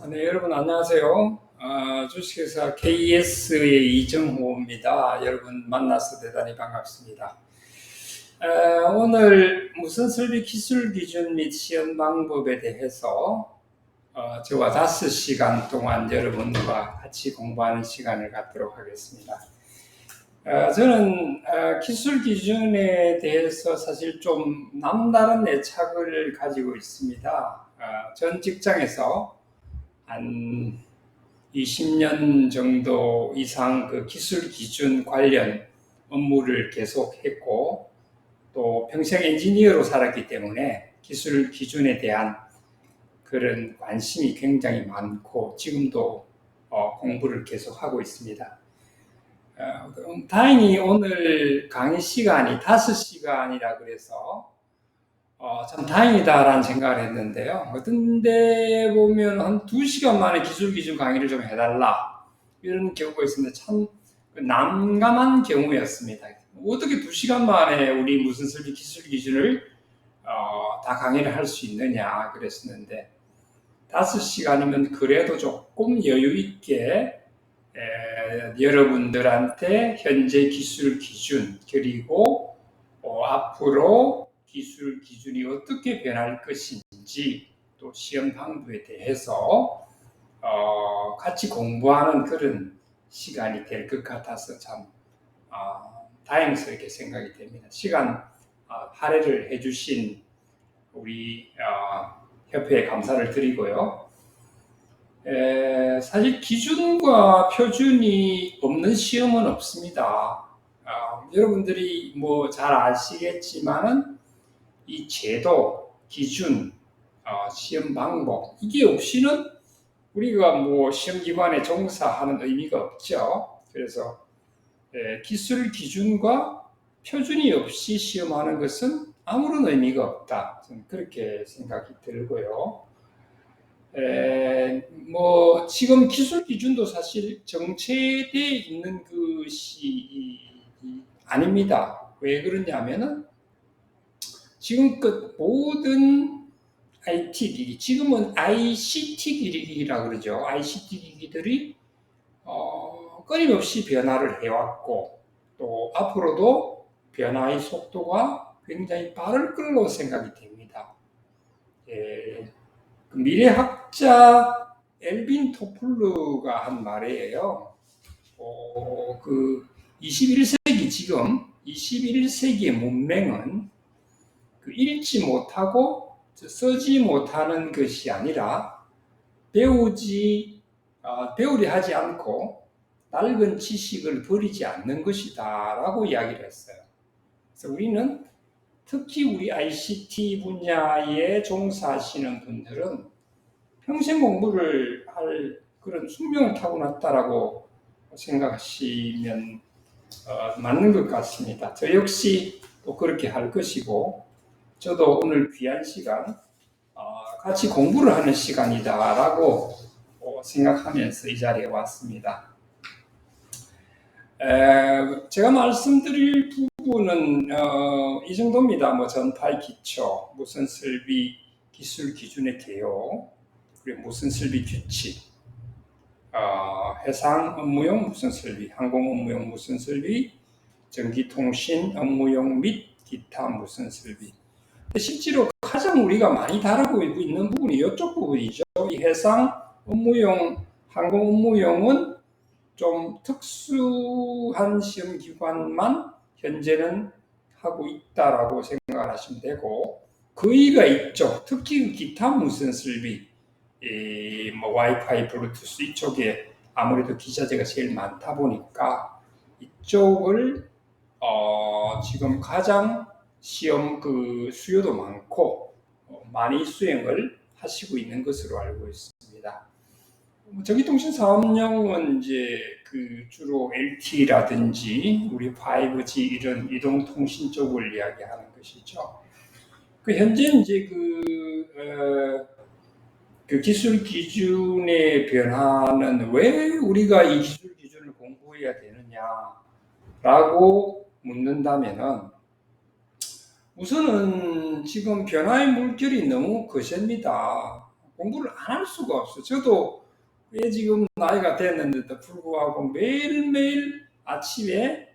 네, 여러분 안녕하세요. 주식회사 KS의 이정호입니다. 여러분 만나서 대단히 반갑습니다. 오늘 무슨 설비 기술 기준 및 시험 방법에 대해서 저와 5시간 동안 여러분과 같이 공부하는 시간을 갖도록 하겠습니다. 저는 기술 기준에 대해서 사실 좀 남다른 애착을 가지고 있습니다. 전 직장에서 한 20년 정도 이상 그 기술 기준 관련 업무를 계속했고, 또 평생 엔지니어로 살았기 때문에 기술 기준에 대한 그런 관심이 굉장히 많고, 지금도 공부를 계속하고 있습니다. 다행히 오늘 강의 시간이 5시간이라 그래서 참 다행이다라는 생각을 했는데요. 어떤 데 보면 한 2시간 만에 기술 기준 강의를 좀 해달라 이런 경우가 있습니다. 참 난감한 경우였습니다. 어떻게 2시간 만에 우리 무슨 설비 기술 기준을 다 강의를 할 수 있느냐 그랬었는데, 5시간이면 그래도 조금 여유 있게 여러분들한테 현재 기술 기준, 그리고 앞으로 기술 기준이 어떻게 변할 것인지, 또 시험 방법에 대해서 같이 공부하는 그런 시간이 될 것 같아서 참 다행스럽게 생각이 됩니다. 시간 할애를 해주신 우리 협회에 감사를 드리고요. 사실 기준과 표준이 없는 시험은 없습니다. 여러분들이 뭐 잘 아시겠지만은 이 제도, 기준, 시험 방법, 이게 없이는 우리가 뭐 시험기관에 종사하는 의미가 없죠. 그래서 기술 기준과 표준이 없이 시험하는 것은 아무런 의미가 없다. 저는 그렇게 생각이 들고요. 뭐 지금 기술 기준도 사실 정체되어 있는 것이 아닙니다. 왜 그러냐면은 지금껏 모든 IT 기기, 지금은 ICT 기기라고 그러죠. ICT 기기들이 끊임없이 변화를 해왔고, 또 앞으로도 변화의 속도가 굉장히 빠를 걸로 생각이 됩니다. 그 미래학자 엘빈 토플루가 한 말이에요. 그 21세기 지금 21세기의 문명은 그 읽지 못하고 쓰지 못하는 것이 아니라 배우려 하지 않고 낡은 지식을 버리지 않는 것이다라고 이야기를 했어요. 그래서 우리는 특히 우리 ICT 분야에 종사하시는 분들은 평생 공부를 할 그런 숙명을 타고났다라고 생각하시면 맞는 것 같습니다. 저 역시 또 그렇게 할 것이고, 저도 오늘 귀한 시간 같이 공부를 하는 시간이다라고 생각하면서 이 자리에 왔습니다. 제가 말씀드릴 부분은 이 정도입니다. 뭐 전파의 기초, 무슨 설비 기술 기준의 개요, 그리고 무슨 설비 규칙, 해상 업무용 무슨 설비, 항공 업무용 무슨 설비, 전기통신 업무용 및 기타 무슨 설비. 실제로 가장 우리가 많이 다루고 있는 부분이 이쪽 부분이죠. 이 해상 업무용, 항공 업무용은 좀 특수한 시험 기관만 현재는 하고 있다라고 생각하시면 되고, 거의가 있죠. 특히 기타 무선 설비, 뭐 와이파이, 블루투스 이쪽에 아무래도 기자재가 제일 많다 보니까 이쪽을 지금 가장 시험 그 수요도 많고 많이 수행을 하시고 있는 것으로 알고 있습니다. 전기통신 사업용은 이제 그 주로 LTE라든지 우리 5G 이런 이동통신 쪽을 이야기하는 것이죠. 그 현재 이제 그 기술 기준의 변화는 왜 우리가 이 기술 기준을 공부해야 되느냐라고 묻는다면은, 우선은 지금 변화의 물결이 너무 거셉니다. 공부를 안 할 수가 없어요. 저도 왜 지금 나이가 됐는데도 불구하고 매일매일 아침에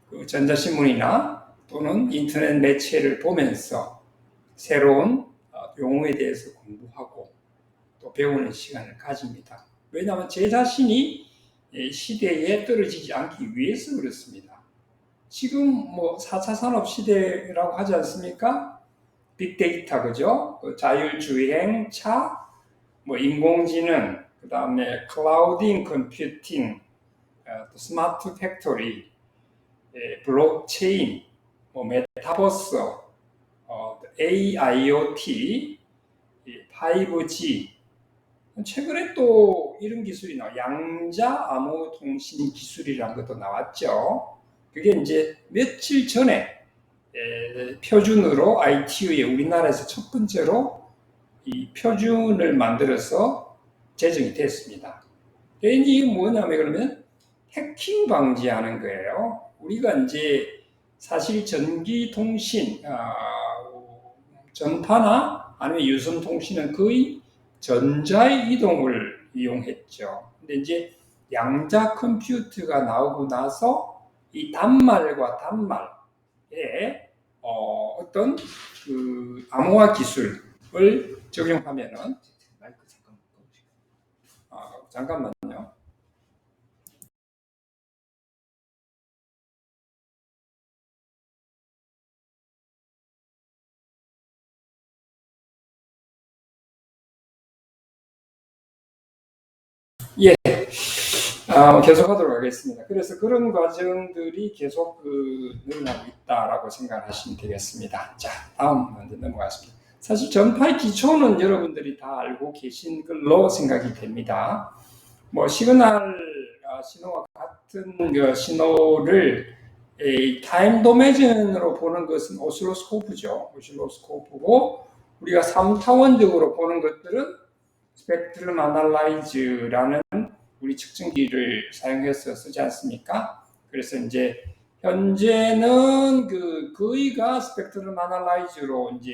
그 전자신문이나 또는 인터넷 매체를 보면서 새로운 용어에 대해서 공부하고 또 배우는 시간을 가집니다. 왜냐하면 제 자신이 시대에 떨어지지 않기 위해서 그렇습니다. 지금 뭐 4차 산업 시대라고 하지 않습니까? 빅데이터, 그죠? 자율주행 차, 뭐 인공지능, 그 다음에 클라우딩 컴퓨팅, 스마트 팩토리, 블록체인, 뭐 메타버스, AIoT, 5G, 최근에 또 이런 기술이 양자 암호 통신 기술이라는 것도 나왔죠. 그게 이제 며칠 전에 표준으로 ITU에 우리나라에서 첫 번째로 이 표준을 만들어서 제정이 됐습니다. 이게 뭐냐면 그러면 해킹 방지하는 거예요. 우리가 이제 사실 전기통신, 전파나 아니면 유선통신은 거의 전자의 이동을 이용했죠. 근데 이제 양자 컴퓨터가 나오고 나서 이 단말과 단말에 어떤 그 암호화 기술을 적용하면은 잠깐만요. 예, 계속하도록 하겠습니다. 그래서 그런 과정들이 계속 늘어나고 있다라고 생각하시면 되겠습니다. 자, 다음 먼저 넘어가겠습니다. 사실 전파의 기초는 여러분들이 다 알고 계신 걸로 생각이 됩니다. 뭐 시그널 신호와 같은 그 신호를 타임 도메인으로 보는 것은 오실로스코프죠. 오실로스코프고 우리가 3차원적으로 보는 것들은 스펙트럼 아날라이즈라는 우리 측정기를 사용해서 쓰지 않습니까? 그래서 이제 현재는 거의가 스펙트럼 아날라이즈로 이제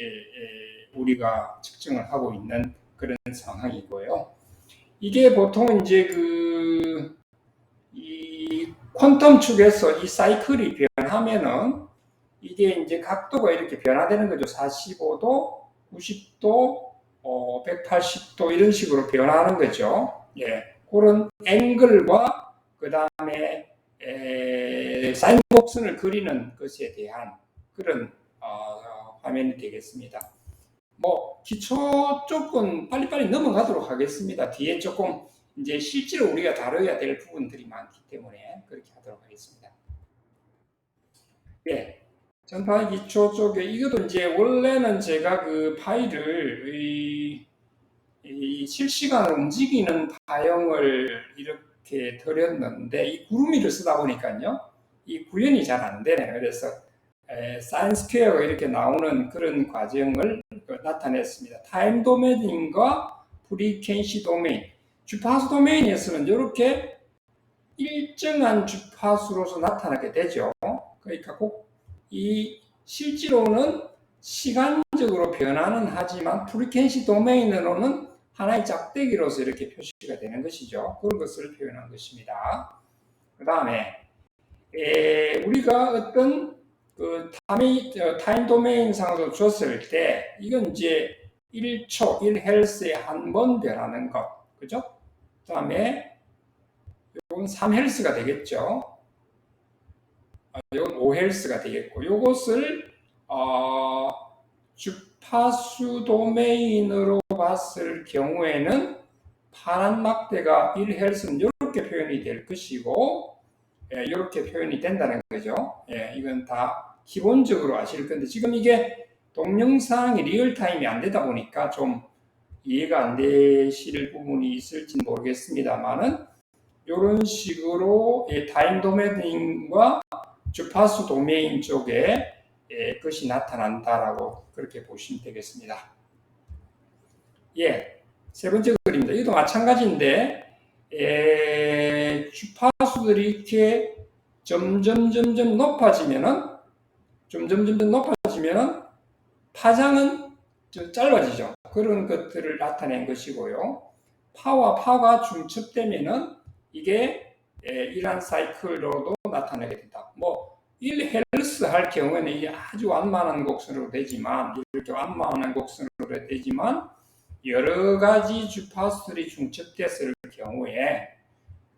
우리가 측정을 하고 있는 그런 상황이고요. 이게 보통 이제 이 퀀텀 축에서 이 사이클이 변하면은 이게 이제 각도가 이렇게 변화되는 거죠. 45도, 90도, 180도 이런 식으로 변하는 거죠. 예, 그런 앵글과 그 다음에 사인 곡선을 그리는 것에 대한 그런 화면이 되겠습니다. 뭐 기초 쪽은 빨리빨리 넘어가도록 하겠습니다. 뒤에 조금 이제 실제로 우리가 다뤄야 될 부분들이 많기 때문에 그렇게 하도록 하겠습니다. 예. 전파 기초 쪽에 이것도 이제 원래는 제가 그 파일을 이 실시간 움직이는 파형을 이렇게 드렸는데 이 구름이를 쓰다 보니까요 이 구현이 잘 안 되네요. 그래서 사인 스퀘어가 이렇게 나오는 그런 과정을 나타냈습니다. 타임 도메인과 프리퀀시 도메인, 주파수 도메인에서는 이렇게 일정한 주파수로서 나타나게 되죠. 그러니까 꼭 이 실제로는 시간적으로 변화는 하지만 프리퀀시 도메인으로는 하나의 짝대기로서 이렇게 표시가 되는 것이죠. 그런 것을 표현한 것입니다. 그 다음에 우리가 어떤 타임 도메인 상으로 줬을 때 이건 이제 1초, 1헬스에 한 번 변하는 것, 그죠? 그 다음에 이건 3헬스가 되겠죠. 이건 5헬스가 되겠고, 이것을 주파수 도메인으로 봤을 경우에는 파란 막대가 1헬스는 이렇게 표현이 될 것이고, 이렇게 표현이 된다는 거죠. 이건 다 기본적으로 아실 건데, 지금 이게 동영상이 리얼타임이 안 되다 보니까 좀 이해가 안 되실 부분이 있을지 모르겠습니다만은, 이런 식으로 타임 도메인과 주파수 도메인 쪽에 것이 나타난다라고 그렇게 보시면 되겠습니다. 예, 세 번째 그림입니다. 이것도 마찬가지인데 주파수들이 이렇게 점점 높아지면은 파장은 좀 짧아지죠. 그런 것들을 나타낸 것이고요. 파가 중첩되면은 이게 이러한 사이클로도 나타나게 된다. 뭐 1헬스 할 경우에는 이게 아주 완만한 곡선으로 되지만, 이렇게 완만한 곡선으로 되지만 여러 가지 주파수들이 중첩됐을 경우에,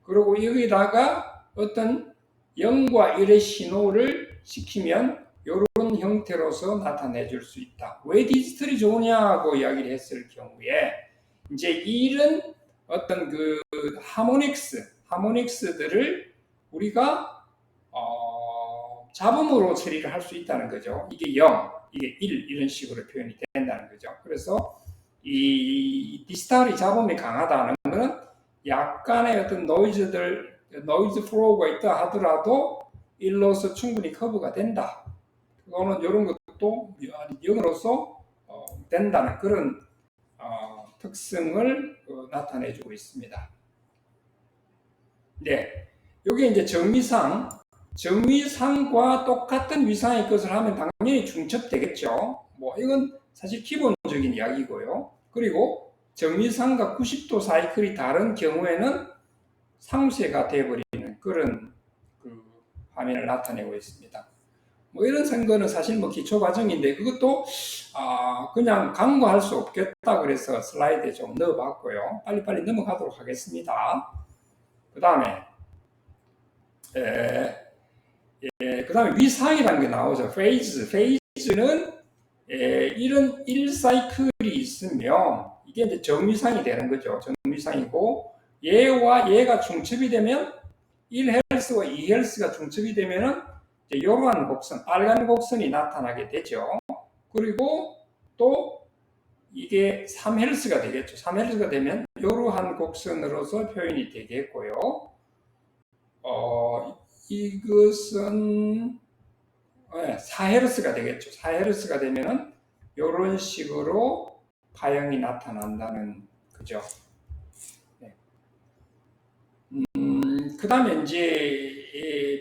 그리고 여기다가 어떤 0과 1의 신호를 시키면 이런 형태로서 나타내 줄 수 있다. 왜 디지털이 좋으냐고 이야기를 했을 경우에, 이제 이런 어떤 그 하모닉스들을 우리가 잡음으로 처리를 할 수 있다는 거죠. 이게 0, 이게 1 이런 식으로 표현이 된다는 거죠. 그래서 이 디지털이 잡음이 강하다는 것은 약간의 어떤 노이즈 플로우가 있다 하더라도 1로서 충분히 커버가 된다. 그거는 이런 것도 0으로서 된다는 그런 특성을 나타내주고 있습니다. 네, 이게 이제 정위상과 똑같은 위상의 것을 하면 당연히 중첩되겠죠. 뭐 이건 사실 기본적인 이야기고요. 그리고 정위상과 90도 사이클이 다른 경우에는 상쇄가 되어버리는 그런 그 화면을 나타내고 있습니다. 뭐 이런 선거는 사실 뭐 기초 과정인데, 그것도 그냥 간과할 수 없겠다 그래서 슬라이드에 좀 넣어봤고요. 빨리빨리 넘어가도록 하겠습니다. 그 다음에 위상이라는 게 나오죠. 페이즈는 이런 1사이클이 있으면 이게 이제 정위상이 되는 거죠. 정위상이고, 얘와 얘가 중첩이 되면 1헬스와 2헬스가 중첩이 되면은 이러한 곡선, 빨간 곡선이 나타나게 되죠. 그리고 또 이게 3헬스가 되겠죠. 3헬스가 되면 이러한 곡선으로서 표현이 되겠고요. 이것은 4헤르츠가 되겠죠. 4헤르츠가 되면은 이런 식으로 파형이 나타난다는 거죠. 네. 그 다음에 이제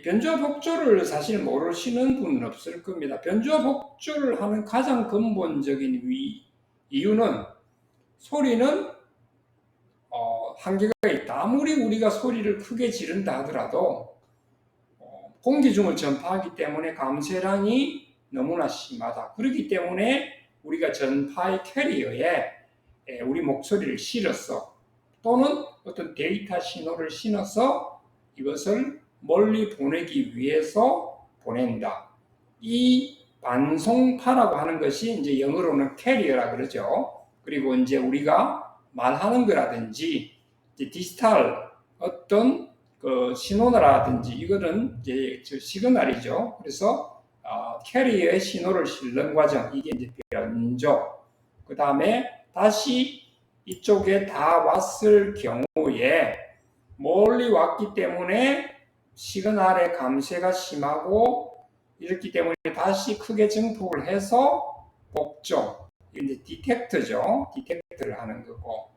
변조와 복조를 사실 모르시는 분은 없을 겁니다. 변조와 복조를 하는 가장 근본적인 이유는 소리는 한계가 있다. 아무리 우리가 소리를 크게 지른다 하더라도 공기중을 전파하기 때문에 감쇄량이 너무나 심하다. 그렇기 때문에 우리가 전파의 캐리어에 우리 목소리를 실어서, 또는 어떤 데이터 신호를 신어서 이것을 멀리 보내기 위해서 보낸다. 이 반송파라고 하는 것이 이제 영어로는 캐리어라 그러죠. 그리고 이제 우리가 말하는 거라든지 디지털 어떤 그 신호라든지 이거는 이제 시그널이죠. 그래서 캐리어의 신호를 실는 과정, 이게 이제 변조. 그 다음에 다시 이쪽에 다 왔을 경우에 멀리 왔기 때문에 시그널의 감쇄가 심하고, 이렇기 때문에 다시 크게 증폭을 해서 복조, 이제 디텍트죠. 디텍트를 하는 거고,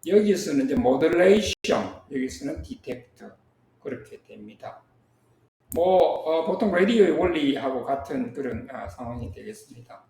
여기서는 이제 모듈레이션, 여기서는 디텍트, 그렇게 됩니다. 뭐 보통 라디오의 원리하고 같은 그런 상황이 되겠습니다.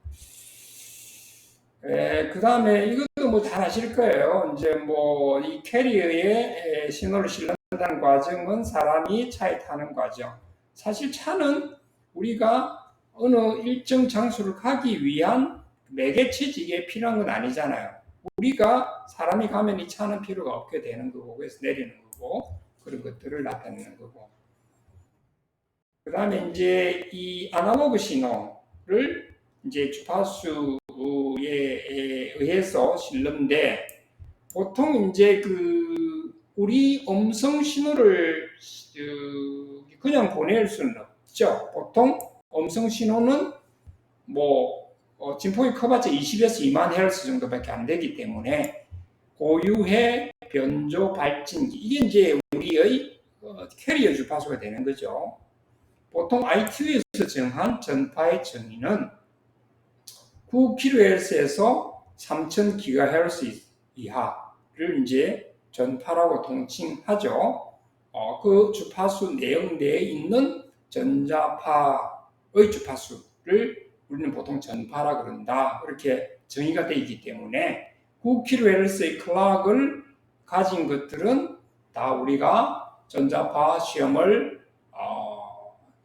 그 다음에 이것도 뭐 잘 아실 거예요. 이제 뭐 이 캐리어에 신호를 실는다는 과정은 사람이 차에 타는 과정. 사실 차는 우리가 어느 일정 장소를 가기 위한 매개체지에 필요한 건 아니잖아요. 우리가 사람이 가면 이 차는 필요가 없게 되는 거고, 그래서 내리는 거고, 그런 것들을 나타내는 거고. 그 다음에 이제 이 아날로그 신호를 이제 주파수에 의해서 실는데, 보통 이제 우리 음성 신호를 그냥 보낼 수는 없죠. 보통 음성 신호는 뭐 진폭이 커봤자 20에서 2만 헤르츠 정도밖에 안 되기 때문에 고유의 변조 발진기, 이게 이제 우리의 캐리어 주파수가 되는 거죠. 보통 ITU에서 정한 전파의 정의는 9kHz에서 3000GHz 이하를 이제 전파라고 통칭하죠. 그 주파수 내역 내에 있는 전자파의 주파수를 우리는 보통 전파라 그런다. 그렇게 정의가 되어 있기 때문에 9kHz의 클락을 가진 것들은 다 우리가 전자파 시험을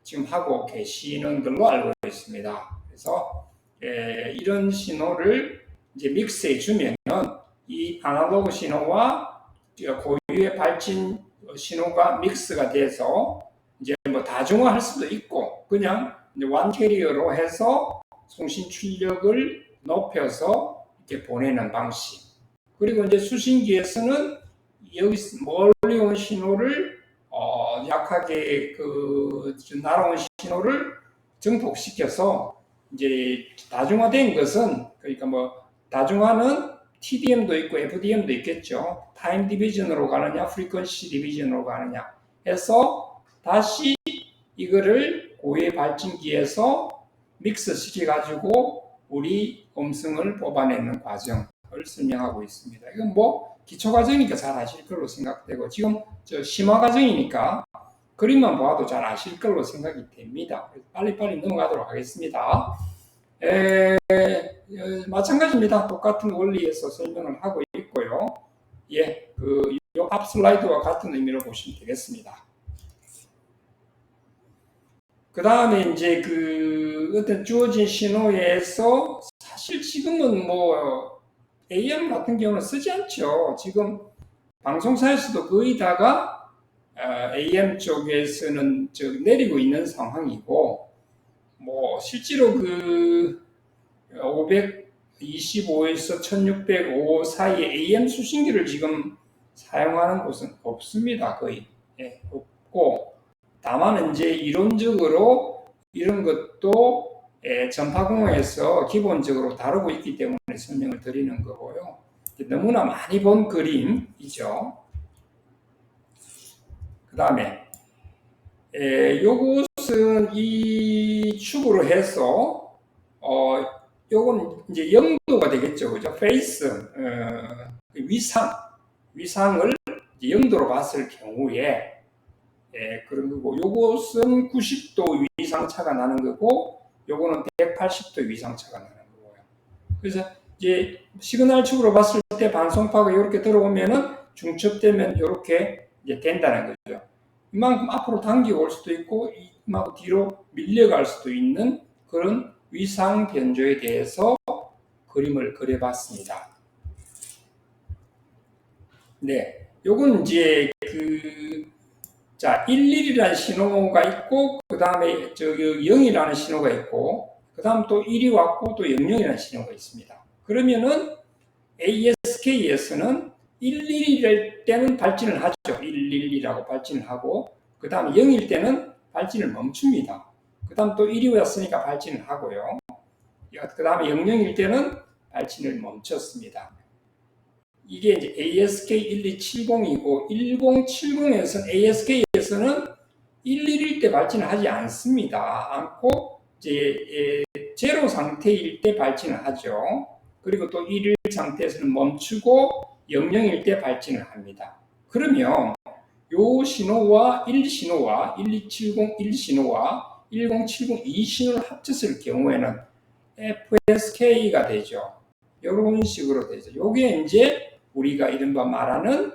지금 하고 계시는 걸로 알고 있습니다. 그래서 이런 신호를 이제 믹스해 주면은 이 아날로그 신호와 고유의 발진 신호가 믹스가 돼서 이제 뭐 다중화할 수도 있고 그냥 완 캐리어로 해서 송신 출력을 높여서 이렇게 보내는 방식. 그리고 이제 수신기에서는 여기 멀리 온 신호를 약하게 날아온 신호를 증폭시켜서 이제 다중화된 것은 그러니까 뭐 다중화는 TDM도 있고 FDM도 있겠죠. 타임 디비전으로 가느냐, 프리퀀시 디비전으로 가느냐 해서 다시 이거를 고해 발진기에서 믹스 시켜가지고 우리 음성을 뽑아내는 과정을 설명하고 있습니다. 이건 뭐 기초 과정이니까 잘 아실 걸로 생각되고 지금 심화 과정이니까 그림만 봐도 잘 아실 걸로 생각이 됩니다. 빨리빨리 넘어가도록 하겠습니다. 마찬가지입니다. 똑같은 원리에서 설명을 하고 있고요. 요 앞 슬라이드와 같은 의미로 보시면 되겠습니다. 그 다음에 이제 어떤 주어진 신호에서 사실 지금은 뭐 AM 같은 경우는 쓰지 않죠. 지금 방송사에서도 거의 다가 AM 쪽에서는 내리고 있는 상황이고 뭐 실제로 525에서 1605 사이에 AM 수신기를 지금 사용하는 곳은 없습니다. 거의 없고 다만 이제 이론적으로 이런 것도 전파공학에서 기본적으로 다루고 있기 때문에 설명을 드리는 거고요. 너무나 많이 본 그림이죠. 그 다음에 요것은 이 축으로 해서 요건 이제 영도가 되겠죠, 그죠? 페이스 위상을 영도로 봤을 경우에 그런 거고 요것은 90도 위상차가 나는 거고 요거는 180도 위상차가 나는 거고요. 그래서 이제 시그널 축으로 봤을 때 반송파가 이렇게 들어오면은 중첩되면 이렇게 이제 된다는 거죠. 이만큼 앞으로 당겨 올 수도 있고 이만큼 뒤로 밀려갈 수도 있는 그런 위상 변조에 대해서 그림을 그려봤습니다. 네, 요건 이제 11이라는 신호가 있고 그 다음에 0이라는 신호가 있고 그 다음 또 1이 왔고 또 00이라는 신호가 있습니다. 그러면은 ASK에서는 11일 때는 발진을 하죠. 112라고 발진을 하고 그 다음 0일 때는 발진을 멈춥니다. 그 다음 또 1이 왔으니까 발진을 하고요. 그 다음에 00일 때는 발진을 멈췄습니다. 이게 이제 ASK1270이고 1070에서는 ASK에서는 11일 때 발진을 하지 않고 이제 제로 상태일 때 발진을 하죠. 그리고 또 1일 상태에서는 멈추고 00일 때 발진을 합니다. 그러면 요 신호와 1신호와 1270 1신호와 1070 2신호를 합쳤을 경우에는 FSK가 되죠. 이런 식으로 되죠. 요게 이제 우리가 이른바 말하는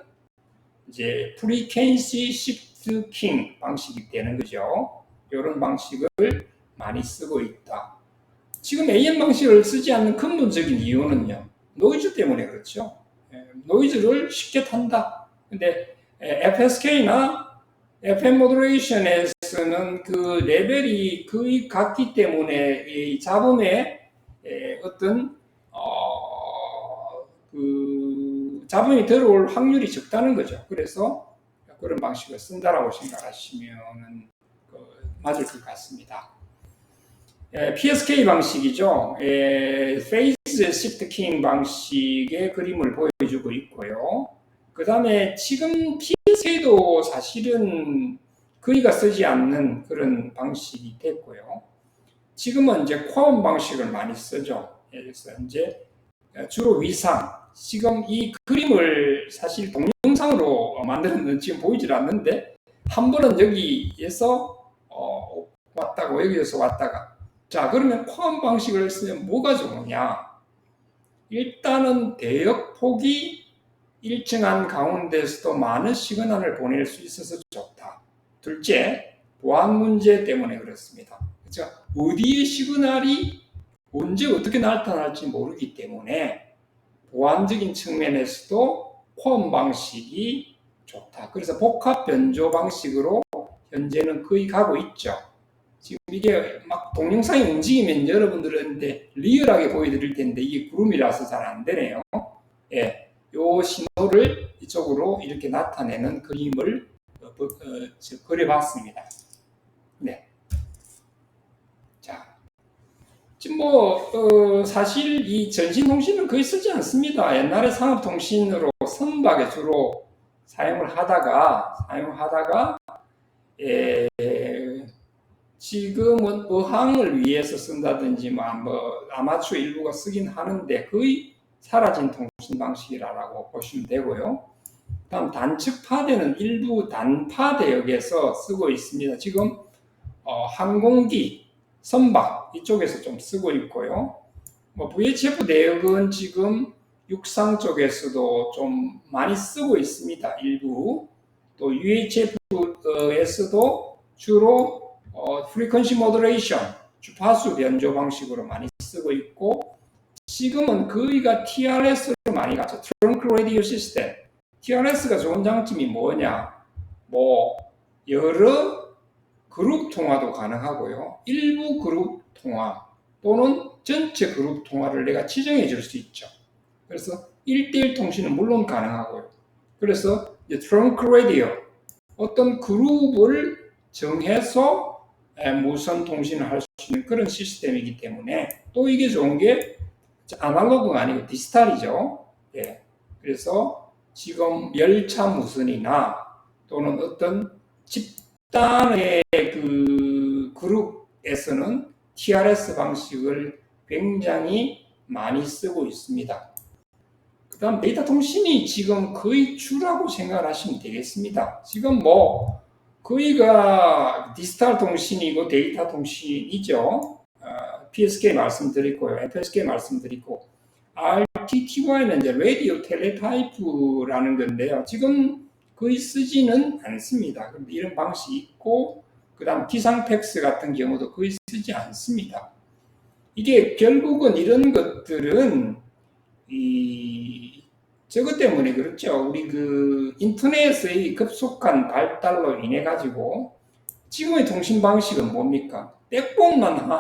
이제 프리퀀시 시프트 킹 방식이 되는 거죠. 이런 방식을 많이 쓰고 있다. 지금 AM 방식을 쓰지 않는 근본적인 이유는요. 노이즈 때문에 그렇죠. 노이즈를 쉽게 탄다. 근데 FSK나 FM 모듈레이션에서는 그 레벨이 거의 같기 때문에 이 잡음의 어떤 잡음이 들어올 확률이 적다는 거죠. 그래서 그런 방식을 쓴다라고 생각하시면 맞을 것 같습니다. PSK 방식이죠. 페이즈 시프트 킹 방식의 그림을 보여주고 있고요. 그 다음에 지금 PSK도 사실은 거의가 쓰지 않는 그런 방식이 됐고요. 지금은 이제 코음 방식을 많이 쓰죠. 그래서 이제 주로 위상, 지금 이 그림을 사실 동영상으로 만들었는데 지금 보이질 않는데 한 번은 여기에서 왔다가 여기에서 왔다가 자 그러면 코음 방식을 쓰면 뭐가 좋으냐 일단은 대역폭이 일정한 가운데서도 많은 시그널을 보낼 수 있어서 좋다. 둘째, 보안 문제 때문에 그렇습니다. 그렇죠? 어디에 시그널이 언제 어떻게 나타날지 모르기 때문에 보안적인 측면에서도 쿼엄 방식이 좋다. 그래서 복합 변조 방식으로 현재는 거의 가고 있죠. 지금 이게 막 동영상이 움직이면 여러분들은 리얼하게 보여드릴 텐데 이게 구름이라서 잘 안 되네요. 예, 요 신호를 이쪽으로 이렇게 나타내는 그림을 그려봤습니다. 네. 자, 지금 사실 이 전신통신은 거의 쓰지 않습니다. 옛날에 상업통신으로 선박에 주로 사용을 하다가 예, 지금은 어항을 위해서 쓴다든지 뭐 아마추어 일부가 쓰긴 하는데 거의 사라진 통신 방식이라고 보시면 되고요. 다음 단측파대는 일부 단파대역에서 쓰고 있습니다. 지금 항공기, 선박 이쪽에서 좀 쓰고 있고요. VHF 대역은 지금 육상 쪽에서도 좀 많이 쓰고 있습니다. 일부. 또 UHF에서도 주로 frequency modulation, 주파수 변조 방식으로 많이 쓰고 있고 지금은 거의가 TRS로 많이 가죠. Trunk Radio System. TRS가 좋은 장점이 뭐냐? 여러 그룹 통화도 가능하고요. 일부 그룹 통화 또는 전체 그룹 통화를 내가 지정해 줄 수 있죠. 그래서 1대1 통신은 물론 가능하고요. 그래서 트렁크 라디오 어떤 그룹을 정해서 무선 통신을 할 수 있는 그런 시스템이기 때문에 또 이게 좋은 게 아날로그가 아니고 디지털이죠. 예. 그래서 지금 열차 무선이나 또는 어떤 집단의 그 그룹에서는 TRS 방식을 굉장히 많이 쓰고 있습니다. 그 다음 데이터 통신이 지금 거의 주라고 생각하시면 되겠습니다. 지금 거의가 디지털 통신이고 데이터 통신이죠. PSK 말씀드렸고요. FSK 말씀드리고 RTTY는 이제 라디오 텔레타이프라는 건데요. 지금 거의 쓰지는 않습니다. 이런 방식이 있고 그 다음 기상 팩스 같은 경우도 거의 쓰지 않습니다. 이게 결국은 이런 것들은 저것 때문에 그렇죠. 우리 그 인터넷의 급속한 발달로 인해 가지고 지금의 통신 방식은 뭡니까? 백본만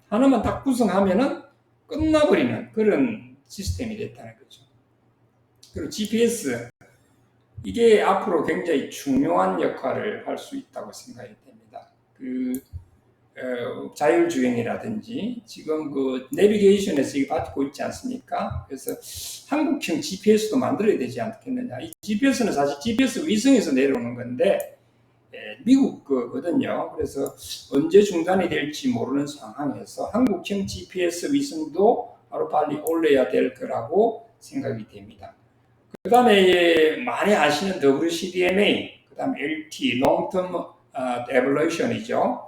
하나만 딱 구성하면은 끝나버리는 그런 시스템이 됐다는 거죠. 그리고 GPS 이게 앞으로 굉장히 중요한 역할을 할 수 있다고 생각이 됩니다. 자율주행이라든지 지금 그 내비게이션에서 이거 받고 있지 않습니까? 그래서 한국형 GPS도 만들어야 되지 않겠느냐. 이 GPS는 사실 GPS 위성에서 내려오는 건데 미국 거거든요. 그래서 언제 중단이 될지 모르는 상황에서 한국형 GPS 위성도 하루빨리 올려야 될 거라고 생각이 됩니다. 그 다음에 많이 아시는 WCDMA, 그 다음 LT, Long Term Evaluation이죠.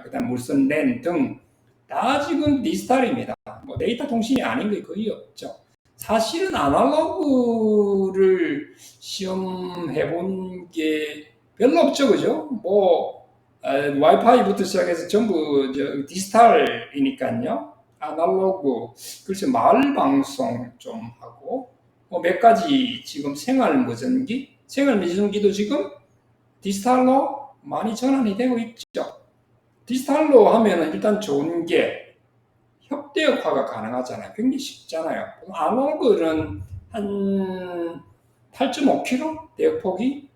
그 다음 무선 랜 등 다 지금 디지털입니다. 데이터 통신이 아닌 게 거의 없죠. 사실은 아날로그를 시험해 본 게 별로 없죠, 그죠? 와이파이부터 시작해서 전부 디지털이니까요. 아날로그, 그래서 마을 방송 좀 하고, 몇 가지 지금 생활무전기도 지금 디지털로 많이 전환이 되고 있죠. 디지털로 하면은 일단 좋은 게 협대역화가 가능하잖아요. 굉장히 쉽잖아요. 아날로그는 한 8.5km 대역폭이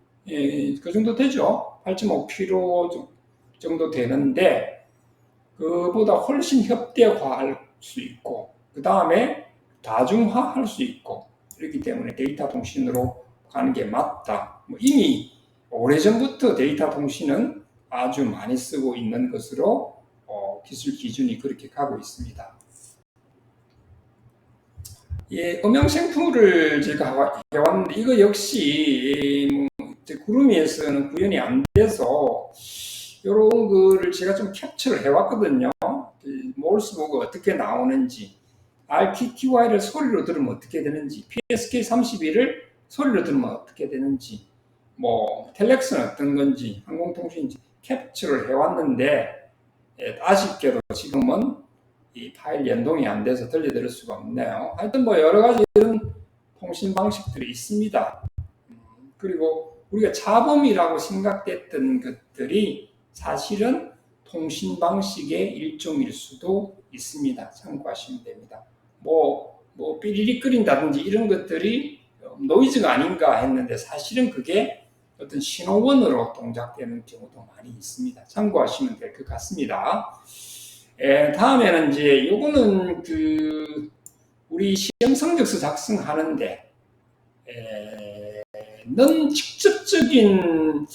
그 정도 되죠. 8.5km 정도 되는데 그보다 훨씬 협대화할 수 있고 그 다음에 다중화할 수 있고 그렇기 때문에 데이터 통신으로 가는 게 맞다. 이미 오래전부터 데이터 통신은 아주 많이 쓰고 있는 것으로 기술 기준이 그렇게 가고 있습니다. 예, 음향 샘플을 제가 해왔는데 이거 역시 구루미에서는 구현이 안 돼서 이런 거를 제가 좀 캡처를 해왔거든요. 몰스보가 어떻게 나오는지 RTTY를 소리로 들으면 어떻게 되는지, PSK32를 소리로 들으면 어떻게 되는지, 뭐 텔렉스는 어떤 건지, 항공통신인지 캡처를 해왔는데 아쉽게도 지금은 이 파일 연동이 안 돼서 들려드릴 수가 없네요. 하여튼 뭐 여러 가지 이런 통신 방식들이 있습니다. 그리고 우리가 차범위라고 생각됐던 것들이 사실은 통신 방식의 일종일 수도 있습니다. 참고하시면 됩니다. 뭐 삐리릭거린다든지 이런 것들이 노이즈가 아닌가 했는데 사실은 그게 어떤 신호원으로 동작되는 경우도 많이 있습니다. 참고하시면 될 것 같습니다. 다음에는 이제 요거는 우리 시험 성적서 작성하는데 는 직접적인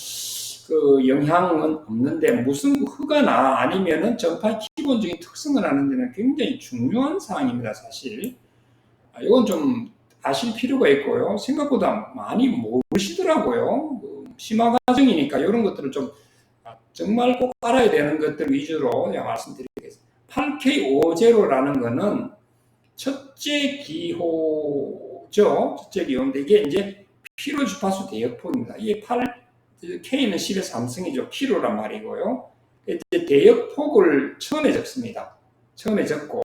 영향은 없는데 무슨 허가나 아니면은 전파의 기본적인 특성을 아는 데는 굉장히 중요한 사항입니다, 사실. 이건 좀 아실 필요가 있고요. 생각보다 많이 모르시더라고요. 심화 과정이니까 이런 것들을 좀 정말 꼭 알아야 되는 것들 위주로 제가 말씀드리겠습니다. 8K50라는 거는 첫째 기호죠. 첫째 기호인데 이게 이제 피로 주파수 대역폭입니다. 이게 K는 10의 3승이죠. 피로란 말이고요. 이제 대역폭을 처음에 적습니다. 처음에 적고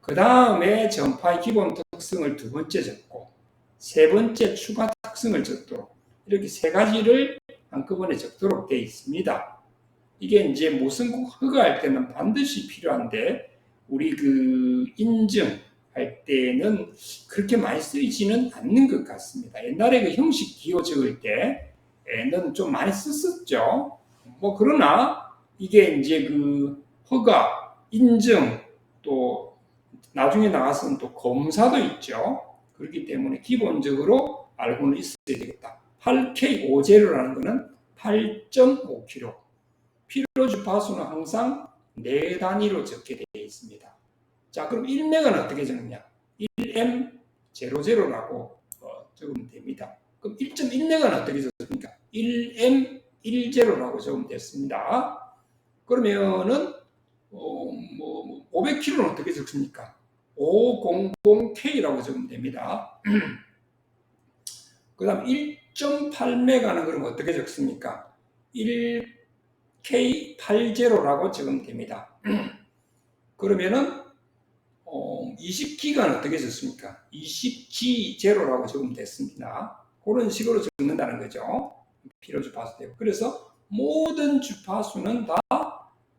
그 다음에 전파의 기본 특성을 두 번째 적고 세 번째 추가 특성을 적도록 이렇게 세 가지를 한꺼번에 적도록 되어 있습니다. 이게 이제 무슨 허가할 때는 반드시 필요한데 우리 인증할 때는 그렇게 많이 쓰이지는 않는 것 같습니다. 옛날에 그 형식 기호 적을 때는 좀 많이 썼었죠. 뭐 그러나 이게 이제 허가, 인증 또 나중에 나가서는 또 검사도 있죠. 그렇기 때문에 기본적으로 알고는 있어야 되겠다. 8K50라는 것은 8.5kg. 피로 주파수는 항상 4단위로 적게 되어 있습니다. 자, 그럼 1메가는 어떻게 적느냐? 1M00라고 적으면 됩니다. 그럼 1.1메가는 어떻게 적습니까? 1M10라고 적으면 됐습니다. 그러면은 500kg는 어떻게 적습니까? 500K라고 적으면 됩니다. 그 다음 1.8메가는 그럼 어떻게 적습니까? 1K80라고 적으면 됩니다. 그러면은 20기가는 어떻게 적습니까? 20G0라고 적으면 됐습니다. 그런 식으로 적는다는 거죠. 피로 주파수 되고. 그래서 모든 주파수는 다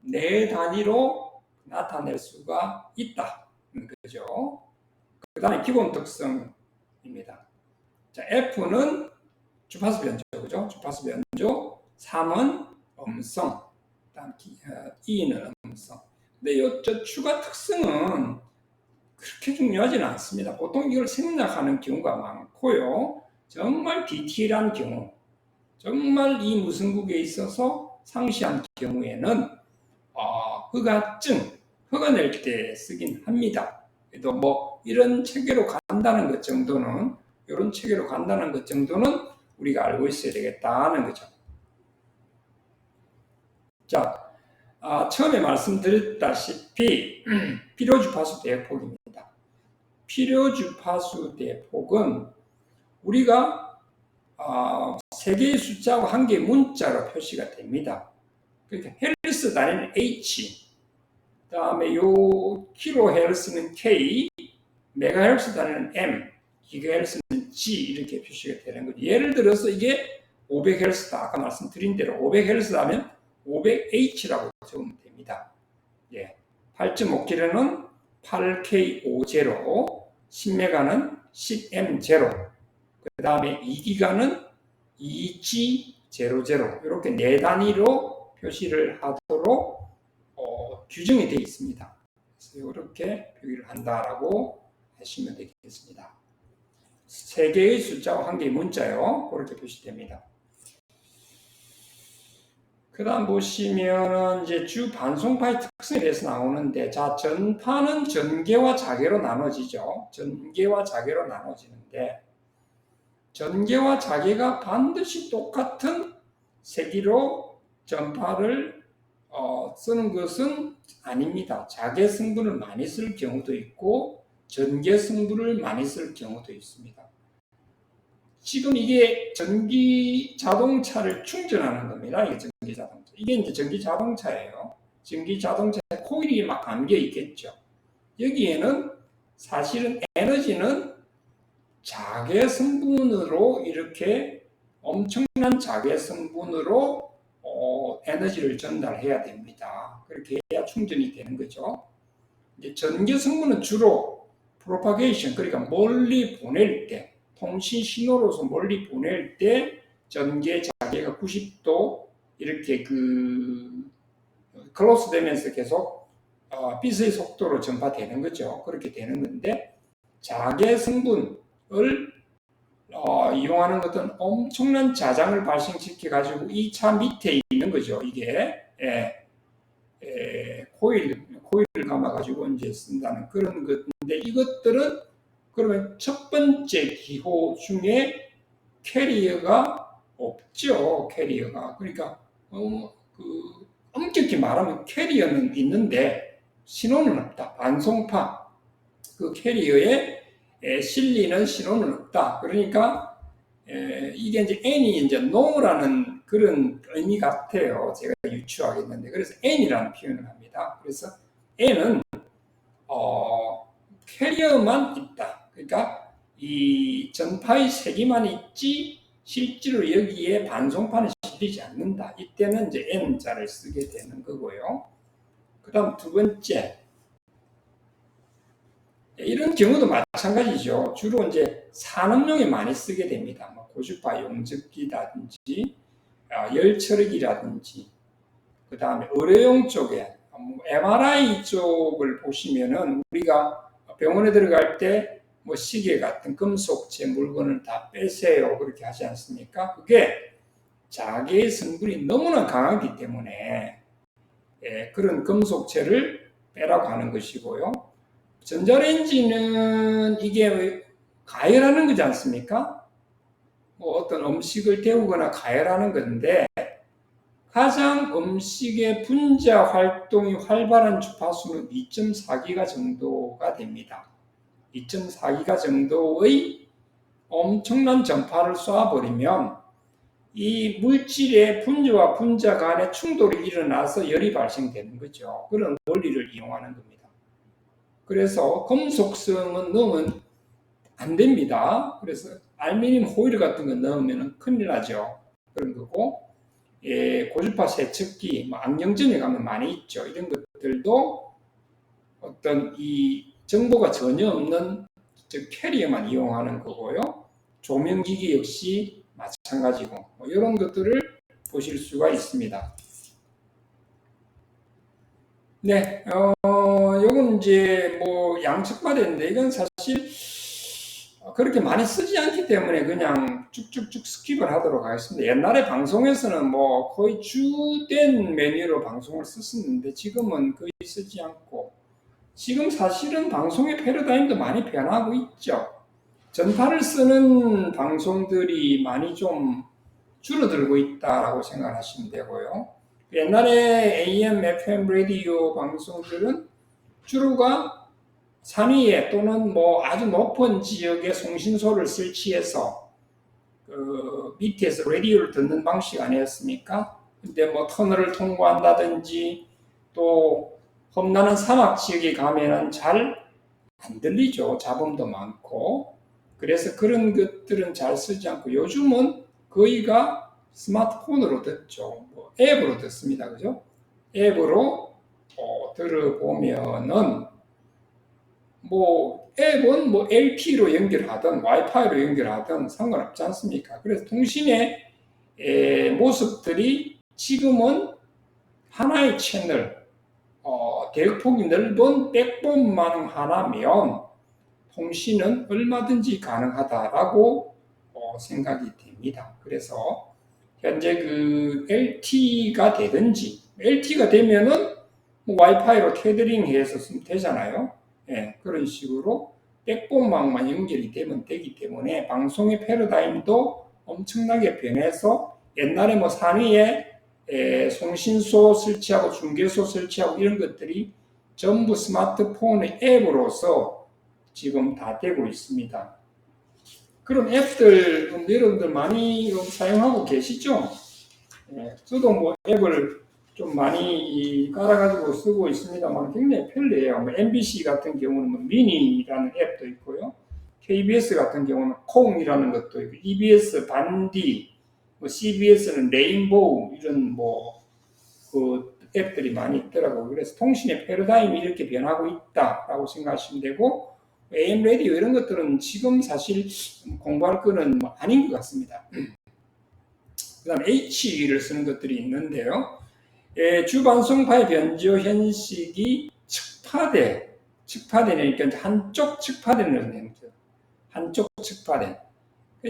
4단위로 나타낼 수가 있다. 그죠? 그 다음에 기본 특성입니다. 자, F는 주파수 변조, 그죠? 주파수 변조. 3은 음성. 다음 E는 음성. 근데 이 추가 특성은 그렇게 중요하지는 않습니다. 보통 이걸 생략하는 경우가 많고요. 정말 디테일한 경우, 정말 이 무슨국에 있어서 상시한 경우에는 허가 낼 때 쓰긴 합니다. 그래도 뭐 이런 체계로 간다는 것 정도는, 이런 체계로 간다는 것 정도는 우리가 알고 있어야 되겠다는 거죠. 자, 처음에 말씀드렸다시피 필요 주파수 대역폭입니다. 필요 주파수 대폭은 우리가 3개의 숫자와 1개의 문자로 표시가 됩니다. 그러니까 헬스 단위는 H, 그 다음에 요 킬로헬스는 K, 메가헬스 단위는 M, 기가헬스는 G 이렇게 표시가 되는 거죠. 예를 들어서 이게 500헬스다. 아까 말씀드린 대로 500헬스 하면 500H라고 적으면 됩니다. 예. 8.5kg는 8K50, 10메가는 10M0, 그 다음에 2기가는 2G00 이렇게 4단위로 표시를 하도록 규정이 되어 있습니다. 그래서 이렇게 표기를 한다라고 하시면 되겠습니다. 3개의 숫자와 1개의 문자요. 그렇게 표시됩니다. 그 다음 보시면은 이제 주 반송파의 특성에 대해서 나오는데, 자, 전파는 전개와 자개로 나눠지죠. 전개와 자개로 나눠지는데, 전개와 자개가 반드시 똑같은 세기로 전파를 쓰는 것은 아닙니다. 자개 성분을 많이 쓸 경우도 있고, 전개 성분을 많이 쓸 경우도 있습니다. 지금 이게 전기 자동차를 충전하는 겁니다. 이게 전기 자동차. 이게 이제 전기 자동차예요. 전기 자동차에 코일이 막 감겨 있겠죠. 여기에는 사실은 에너지는 자개 성분으로 이렇게 엄청난 자개 성분으로 에너지를 전달해야 됩니다. 그렇게 해야 충전이 되는 거죠. 이제 전기 성분은 주로 propagation, 그러니까 멀리 보낼 때, 통신 신호로서 멀리 보낼 때 전개 자개가 90도 이렇게 클로스 되면서 계속 빛의 속도로 전파되는 거죠. 그렇게 되는 건데, 자개 성분을 이용하는 것은 엄청난 자장을 발생시켜 가지고 이 차 밑에 있는 거죠. 이게 코일을 감아 가지고 이제 쓴다는 그런 것인데, 이것들은 그러면 첫 번째 기호 중에 캐리어가 없죠. 캐리어가. 그러니까 엄격히 말하면 캐리어는 있는데 신호는 없다. 반송파. 그 캐리어에 실리는 신호는 없다. 그러니까 이게 이제 N이 이제 no라는 그런 의미 같아요. 제가 유추하겠는데, 그래서 N이라는 표현을 합니다. 그래서 N은 캐리어만 있다. 그러니까 이 전파의 세기만 있지 실제로 여기에 반송파는 실리지 않는다. 이때는 이제 N자를 쓰게 되는 거고요. 그 다음 두 번째, 이런 경우도 마찬가지죠. 주로 이제 산업용에 많이 쓰게 됩니다. 고주파 용접기라든지 열처리기라든지, 그 다음에 의료용 쪽에 MRI 쪽을 보시면은 우리가 병원에 들어갈 때 뭐 시계 같은 금속체 물건을 다 빼세요 그렇게 하지 않습니까? 그게 자기의 성분이 너무나 강하기 때문에 그런 금속체를 빼라고 하는 것이고요. 전자레인지는 이게 가열하는 거지 않습니까? 뭐 어떤 음식을 데우거나 가열하는 건데, 가장 음식의 분자 활동이 활발한 주파수는 2.4기가 정도가 됩니다. 2.4기가 정도의 엄청난 전파를 쏴버리면 이 물질의 분자와 분자 간에 충돌이 일어나서 열이 발생되는 거죠. 그런 원리를 이용하는 겁니다. 그래서 금속성은 넣으면 안 됩니다. 그래서 알루미늄 호일 같은 거 넣으면 큰일 나죠. 그런 거고, 고주파 세척기, 안경점에 가면 많이 있죠. 이런 것들도 어떤 이 정보가 전혀 없는 즉 캐리어만 이용하는 거고요. 조명기기 역시 마찬가지고, 이런 것들을 보실 수가 있습니다. 네, 요건 이제 뭐 양측과대인데, 이건 사실 그렇게 많이 쓰지 않기 때문에 그냥 쭉쭉쭉 스킵을 하도록 하겠습니다. 옛날에 방송에서는 뭐 거의 주된 메뉴로 방송을 썼었는데 지금은 거의 쓰지 않고, 지금 사실은 방송의 패러다임도 많이 변하고 있죠. 전파를 쓰는 방송들이 많이 좀 줄어들고 있다라고 생각하시면 되고요. 옛날에 AM, FM 라디오 방송들은 주로가 산위에 또는 뭐 아주 높은 지역에 송신소를 설치해서 밑에서 라디오를 듣는 방식 아니었습니까? 근데 뭐 터널을 통과한다든지 또 험난한 사막 지역에 가면은 잘 안 들리죠. 잡음도 많고. 그래서 그런 것들은 잘 쓰지 않고 요즘은 거의가 스마트폰으로 듣죠. 뭐 앱으로 듣습니다. 그죠? 앱으로 들어보면은 뭐 앱은 뭐 LTE로 연결하든 와이파이로 연결하든 상관없지 않습니까? 그래서 통신의 모습들이 지금은 하나의 채널, 대폭이 넓은 백본만 하나면 통신은 얼마든지 가능하다라고 생각이 됩니다. 그래서 현재 그 LTE가 되든지, LTE가 되면은 뭐 와이파이로 테더링해서 쓰면 되잖아요. 그런 식으로 백본망만 연결이 되면 되기 때문에 방송의 패러다임도 엄청나게 변해서, 옛날에 뭐 산위에 송신소 설치하고 중계소 설치하고 이런 것들이 전부 스마트폰의 앱으로서 지금 다 되고 있습니다. 그런 앱들 여러분들 많이 사용하고 계시죠? 예, 저도 뭐 앱을 좀 많이 깔아가지고 쓰고 있습니다만 굉장히 편리해요. 뭐 MBC 같은 경우는 뭐 미니라는 앱도 있고요. KBS 같은 경우는 콩이라는 것도 있고, EBS 반디, 뭐 CBS는 레인보우 이런 뭐 그 앱들이 많이 있더라고요. 그래서 통신의 패러다임이 이렇게 변하고 있다라고 생각하시면 되고, AM 라디오 이런 것들은 지금 사실 공부할 거는 뭐 아닌 것 같습니다. 그다음 H를 쓰는 것들이 있는데요. 주반송파의 변조 현식이 측파대니까 한쪽 측파대는 얘기죠. 한쪽 측파대.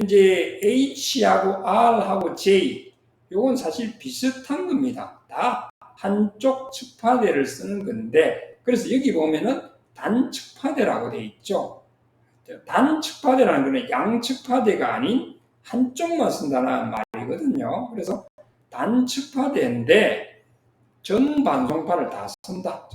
이제 H하고 R하고 J, 요건 사실 비슷한 겁니다. 다 한쪽 측파대를 쓰는 건데, 그래서 여기 보면은 단측파대라고 돼 있죠. 단측파대라는 거는 양측파대가 아닌 한쪽만 쓴다는 말이거든요. 그래서 단측파대인데 전 반송파를 다 쓴다.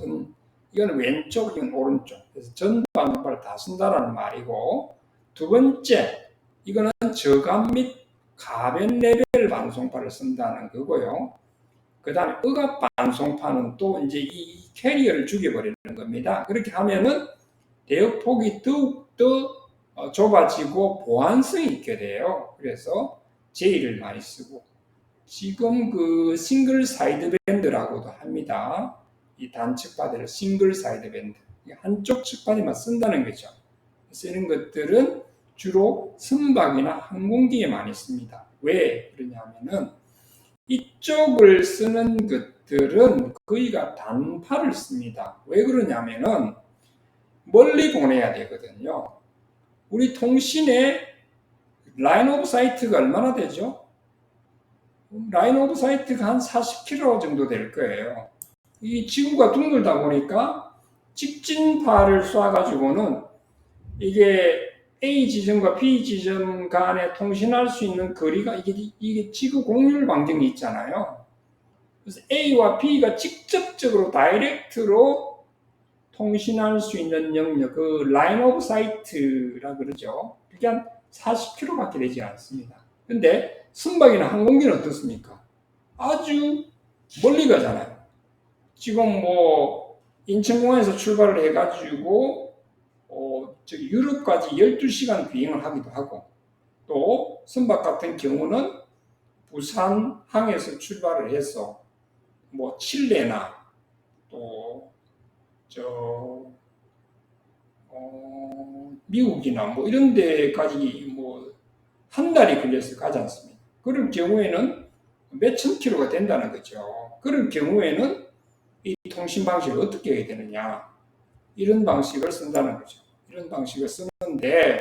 이건 왼쪽, 이건 오른쪽. 그래서 전 반송파를 다 쓴다라는 말이고, 두 번째, 이거는 저감 및 가변 레벨 반송파를 쓴다는 거고요. 그 다음에 억압 반송파는 또 이제 이 캐리어를 죽여버리는 겁니다. 그렇게 하면은 대역폭이 더욱더 좁아지고 보안성이 있게 돼요. 그래서 J를 많이 쓰고, 지금 그 싱글 사이드 밴드라고도 합니다. 이 단측파대를 싱글 사이드 밴드, 한쪽 측파대만 쓴다는 거죠. 쓰는 것들은 주로 선박이나 항공기에 많이 씁니다. 왜 그러냐면은 이쪽을 쓰는 것들은 거의가 단파를 씁니다. 왜 그러냐면은 멀리 보내야 되거든요. 우리 통신의 라인 오브 사이트가 얼마나 되죠? 라인 오브 사이트가 한 40km 정도 될 거예요. 이 지구가 둥글다 보니까 직진파를 쏴가지고는 이게 A 지점과 B 지점 간에 통신할 수 있는 거리가 이게 지구 공률 방정이 있잖아요. 그래서 A와 B가 직접적으로 다이렉트로 통신할 수 있는 영역, 그 라인 오브 사이트라 그러죠. 그게 한 40km밖에 되지 않습니다. 근데 선박이나 항공기는 어떻습니까? 아주 멀리 가잖아요. 지금 뭐 인천공항에서 출발을 해가지고 유럽까지 12시간 비행을 하기도 하고, 또 선박 같은 경우는 부산항에서 출발을 해서 뭐 칠레나 또 미국이나 뭐 이런 데까지 뭐 한 달이 걸려서 가지 않습니다. 그럴 경우에는 몇천 킬로가 된다는 거죠. 그럴 경우에는 이 통신 방식을 어떻게 해야 되느냐, 이런 방식을 쓴다는 거죠. 이런 방식을 쓰는데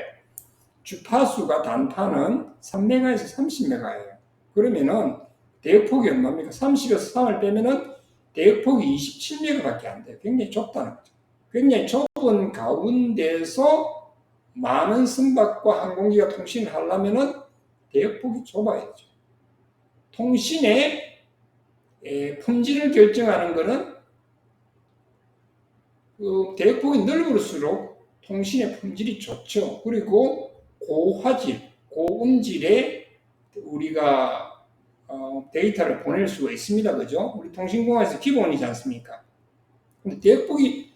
주파수가 단파는 3메가에서 30메가예요. 그러면은 대역폭이 얼마입니까? 30에서 3을 빼면은 대역폭이 27메가밖에 안 돼요. 굉장히 좁다는 거죠. 굉장히 좁은 가운데서 많은 선박과 항공기가 통신을 하려면은 대역폭이 좁아야 되죠. 통신의 품질을 결정하는 것은 그 대역폭이 넓을수록 통신의 품질이 좋죠. 그리고 고화질, 고음질의 우리가 데이터를 보낼 수가 있습니다. 그죠? 우리 통신공학에서 기본이지 않습니까? 근데 대역폭이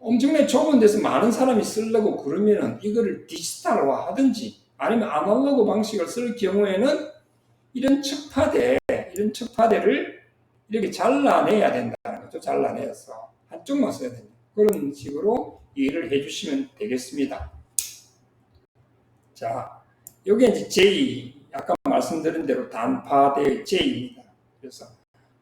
엄청나게 좁은 데서 많은 사람이 쓰려고 그러면은 이거를 디지털화 하든지 아니면 아날로그 방식을 쓸 경우에는 이런 척파대를 이렇게 잘라내야 된다는 거죠. 잘라내서 한쪽만 써야 됩니다. 그런 식으로 이해를 해주시면 되겠습니다. 자, 여기 이제 J, 아까 말씀드린 대로 단파대 J입니다. 그래서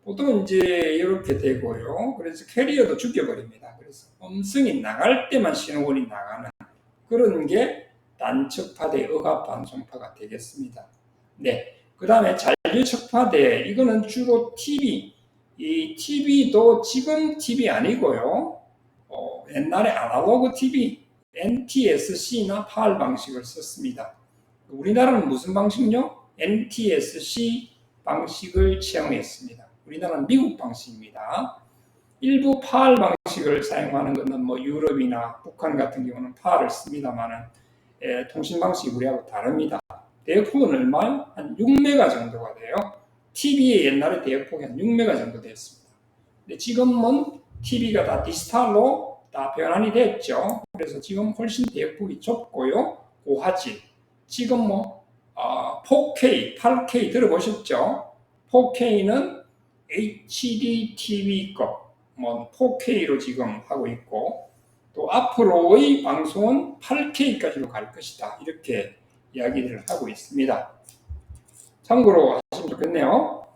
보통 이제 이렇게 되고요. 그래서 캐리어도 죽여버립니다. 그래서 음성이 나갈 때만 신호원이 나가는 그런 게 단측파대 억압 반송파가 되겠습니다. 네. 그 다음에 잔류측파대, 이거는 주로 TV, 이 TV도 지금 TV 아니고요. 옛날에 아날로그 TV, NTSC나 PAL 방식을 썼습니다. 우리나라는 무슨 방식요? NTSC 방식을 채용했습니다. 우리나라는 미국 방식입니다. 일부 파알 방식을 사용하는 것은 뭐 유럽이나 북한 같은 경우는 파알을 씁니다만은 통신 방식이 우리하고 다릅니다. 대역폭은 얼마요? 한 6메가 정도가 돼요. TV에 옛날에 대역폭이 한 6메가 정도 됐습니다. 근데 지금은 TV가 다 디지털로 다 변환이 됐죠. 그래서 지금 훨씬 대역폭이 좁고요. 고화질. 지금 뭐 4K, 8K 들어보셨죠? 4K는 HD TV급 뭐 4K로 지금 하고 있고 또 앞으로의 방송은 8K까지로 갈 것이다. 이렇게 이야기를 하고 있습니다. 참고로 하시면 좋겠네요.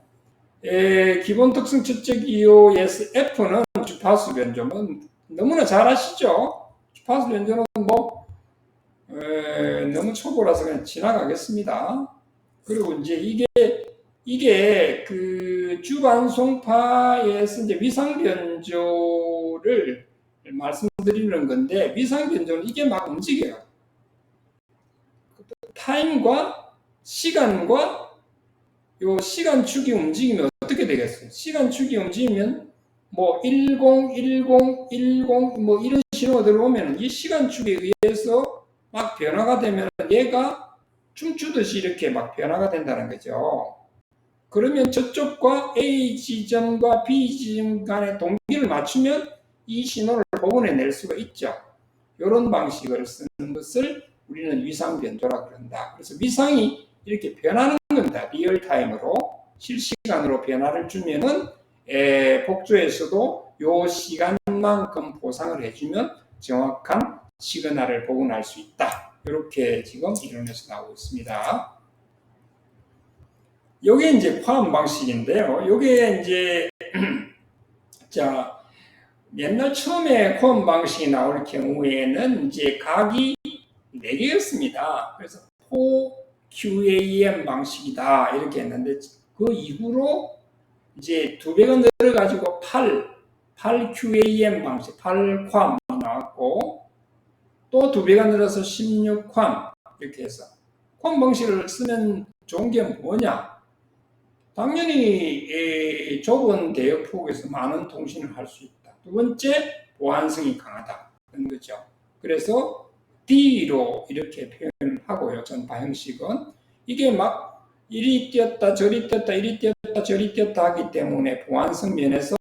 기본 특성 측정 EOS F는 주파수 변조는 너무나 잘 아시죠? 주파수 변조는 뭐 너무 초보라서 그냥 지나가겠습니다. 그리고 이제 이게 그 주반송파에서 이제 위상 변조를 말씀드리는 건데 위상 변조는 이게 막 움직여요. 타임과 시간과 요 시간축이 움직이면 어떻게 되겠어요? 시간축이 움직이면 뭐 10, 10, 10 뭐 이런 신호가 들어오면 이 시간축에 의해서 막 변화가 되면 얘가 춤추듯이 이렇게 막 변화가 된다는 거죠. 그러면 저쪽과 A 지점과 B 지점 간의 동기를 맞추면 이 신호를 복원해낼 수가 있죠. 이런 방식을 쓰는 것을 우리는 위상 변조라 그런다. 그래서 위상이 이렇게 변하는 겁니다. 리얼타임으로 실시간으로 변화를 주면은 복조에서도 요 시간만큼 보상을 해주면 정확한 시그널을 복원할 수 있다. 이렇게 지금 이론에서 나오고 있습니다. 요게 이제 포함 방식인데요. 요게 이제 자 옛날 처음에 포함 방식이 나올 경우에는 이제 각이 4개였습니다. 그래서 QAM 방식이다 이렇게 했는데 그 이후로 이제 2배가 늘어가지고 8QAM 방식, 8쿼암이 나왔고 또 2배가 늘어서 16쿼암 이렇게 해서 쿼암 방식을 쓰면 좋은 게 뭐냐? 당연히 좁은 대역폭에서 많은 통신을 할 수 있다. 두 번째, 보안성이 강하다. 그런 거죠. 그래서 D로 이렇게 표현을 하고요. 전파 형식은. 이게 막 이리 뛰었다 저리 뛰었다 이리 뛰었다 저리 뛰었다 하기 때문에 보안성 면에서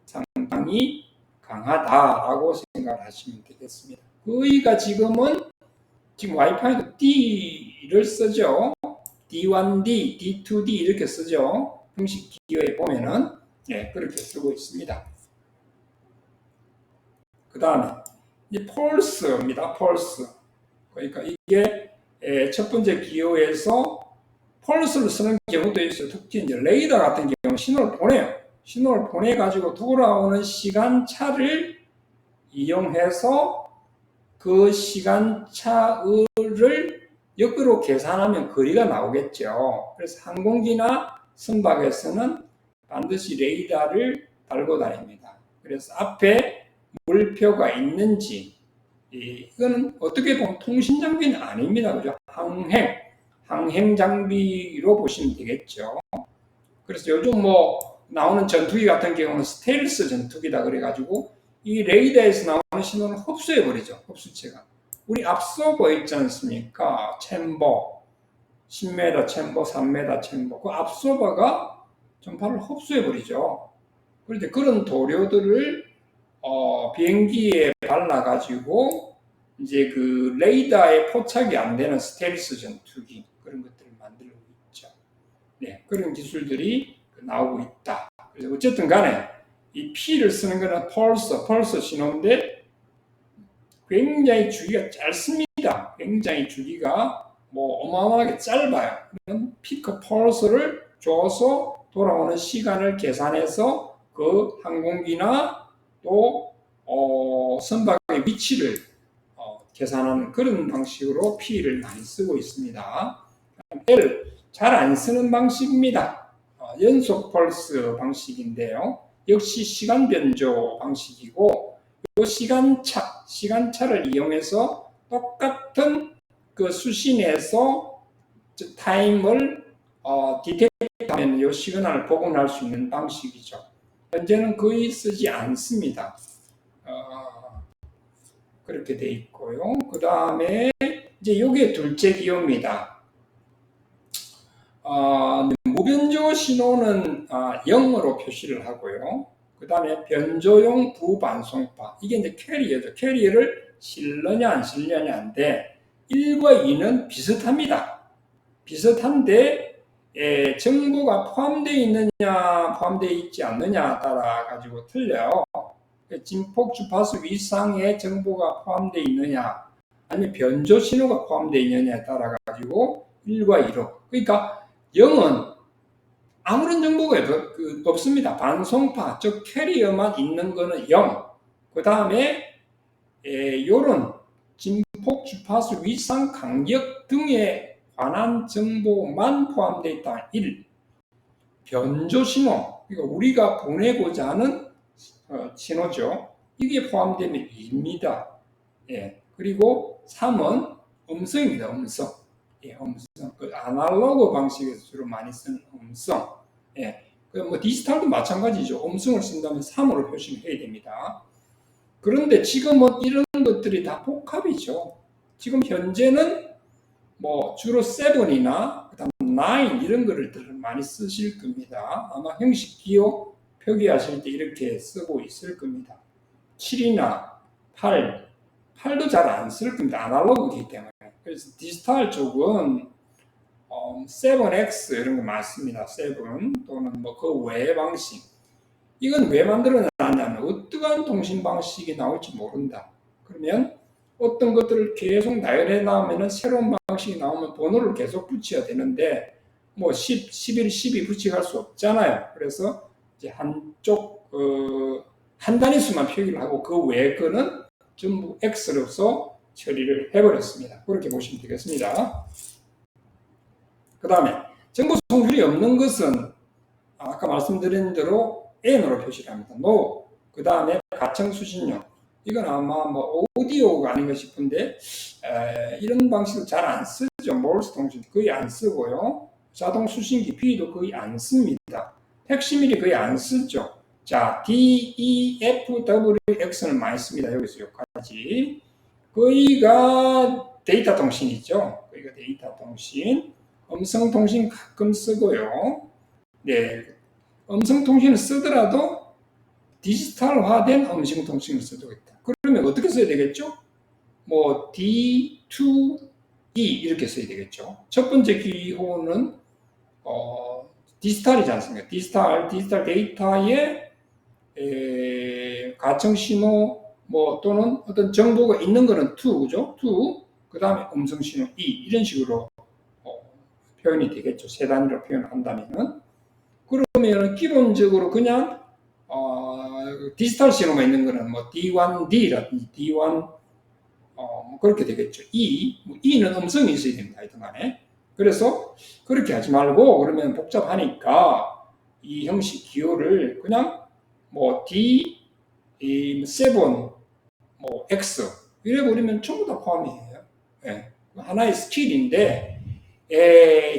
상당히 강하다라고 생각을 하시면 되겠습니다. 거의가 지금 와이파이도 D를 쓰죠. D1D, D2D 이렇게 쓰죠. 형식 기호에 보면은 그렇게 쓰고 있습니다. 그 다음에 이 펄스입니다. 펄스. 그러니까 이게 첫 번째 기호에서 펄스를 쓰는 경우도 있어요. 특히 이제 레이더 같은 경우 신호를 보내요. 신호를 보내가지고 돌아오는 시간차를 이용해서 그 시간차를 역으로 계산하면 거리가 나오겠죠. 그래서 항공기나 선박에서는 반드시 레이더를 달고 다닙니다. 그래서 앞에 물표가 있는지 이거는 어떻게 보면 통신 장비는 아닙니다. 그죠? 항행 장비로 보시면 되겠죠. 그래서 요즘 뭐 나오는 전투기 같은 경우는 스텔스 전투기다 그래가지고 이 레이더에서 나오는 신호를 흡수해 버리죠. 흡수체가. 우리 앞서버 있지 않습니까? 챔버 10m 챔버, 3m 챔버. 그 앞서버가 전파를 흡수해 버리죠. 그런데 그런 도료들을 비행기에 발라가지고 이제 그 레이더에 포착이 안 되는 스텔스 전투기 그런 것들을 만들고 있죠. 네, 그런 기술들이 나오고 있다. 그래서 어쨌든 간에 이 P를 쓰는 거는 펄스 신호인데 굉장히 주기가 짧습니다. 굉장히 주기가 뭐 어마어마하게 짧아요. 그럼 피크 펄스를 줘서 돌아오는 시간을 계산해서 그 항공기나 또 선박의 위치를 계산하는 그런 방식으로 P를 많이 쓰고 있습니다. L 잘 안 쓰는 방식입니다. 연속 펄스 방식인데요. 역시 시간 변조 방식이고 이 시간차를 이용해서 똑같은 그 수신에서 타임을 디텍트하면 이 시그널을 복원할 수 있는 방식이죠. 현재는 거의 쓰지 않습니다. 그렇게 돼 있고요. 그 다음에 이제 요게 둘째 기호입니다. 무변조 신호는 0으로 표시를 하고요. 그 다음에 변조용 부반송파, 이게 이제 캐리어죠. 캐리어를 실느냐 안 실느냐인데 1과 2는 비슷합니다. 비슷한데 정보가 포함되어 있느냐 포함되어 있지 않느냐 따라 가지고 틀려요. 진폭 주파수 위상의 정보가 포함되어 있느냐 아니면 변조 신호가 포함되어 있느냐에 따라 가지고 1과 2로, 그러니까 0은 아무런 정보가 없습니다. 반송파, 즉 캐리어만 있는 거는 0. 그 다음에 요런 진폭 주파수 위상 간격 등에 관한 정보만 포함되어 있다. 1. 변조 신호, 그러니까 우리가 보내고자 하는 신호죠. 이게 포함되면 2입니다. 그리고 3은 음성입니다. 음성. 음성. 그 아날로그 방식에서 주로 많이 쓰는 음성. 뭐 디지털도 마찬가지죠. 음성을 쓴다면 3으로 표시를 해야 됩니다. 그런데 지금은 이런 것들이 다 복합이죠. 지금 현재는 뭐 주로 7이나 그다음 9 이런 거를 많이 쓰실 겁니다. 아마 형식 기호 표기하실 때 이렇게 쓰고 있을 겁니다. 7이나 8도 잘 안 쓸 겁니다. 아날로그이기 때문에. 그래서 디지털 쪽은 7X 이런 거 많습니다. 7 또는 뭐 그 외의 방식. 이건 왜 만들어놨냐면 어떠한 통신 방식이 나올지 모른다. 그러면 어떤 것들을 계속 나열해 나오면 새로운 방식이 나오면 번호를 계속 붙여야 되는데 뭐 10, 11, 12 붙이갈 수 없잖아요. 그래서 이제 한쪽 한 단위수만 표기를 하고 그 외의 거는 전부 X로서 처리를 해버렸습니다. 그렇게 보시면 되겠습니다. 그 다음에 정보 송출이 없는 것은 아까 말씀드린 대로 N으로 표시를 합니다. No. 그 다음에 가청 수신용. 이건 아마 뭐 오디오가 아닌가 싶은데 이런 방식을 잘 안 쓰죠. 몰스 통신 거의 안 쓰고요. 자동 수신기 P도 거의 안 씁니다. 팩시밀이 거의 안 쓰죠. 자, D, E, F, W, X는 많이 씁니다. 여기서 여기까지. 거의가 데이터 통신이죠. 거의가 데이터 통신. 음성 통신 가끔 쓰고요. 네, 음성 통신을 쓰더라도 디지털화된 음성 통신을 쓰고 있다. 그러면 어떻게 써야 되겠죠? 뭐 D2E 이렇게 써야 되겠죠. 첫 번째 기호는 디지털이지 않습니까? 디지털 데이터에 가청 신호 뭐 또는 어떤 정보가 있는 거는 2, 그죠? 2, 그 다음에 음성 신호 2 이런 식으로 표현이 되겠죠. 세 단위로 표현을 한다면은. 그러면 기본적으로 그냥 디지털 신호가 있는 거는 뭐 D1D라든지 D1 뭐 그렇게 되겠죠. E는 음성이 있어야 됩니다. 하여튼간에. 그래서 그렇게 하지 말고 그러면 복잡하니까 이 형식 기호를 그냥 뭐 D7 뭐 X 이래 버리면 전부 다 포함이에요. 하나의 스킬인데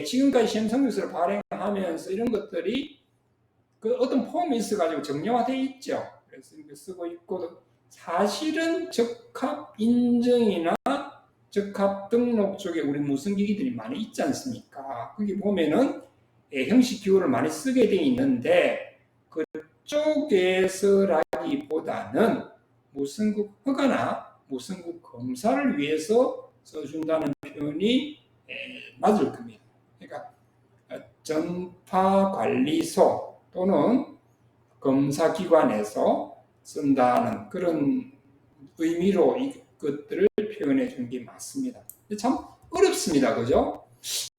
지금까지 시험성적서를 발행하면서 이런 것들이 그 어떤 폼이 있어가지고 정형화되어 있죠. 그래서 이렇게 쓰고 있고 사실은 적합 인증이나 적합 등록 쪽에 우리 무슨 기기들이 많이 있지 않습니까? 거기 보면은 형식 기호를 많이 쓰게 되어 있는데 그쪽에서라기보다는 무슨국 허가나 무슨국 검사를 위해서 써준다는 표현이 맞을 겁니다. 그러니까 전파관리소 또는 검사기관에서 쓴다는 그런 의미로 이것들을 표현해 준 게 맞습니다. 참 어렵습니다. 그죠?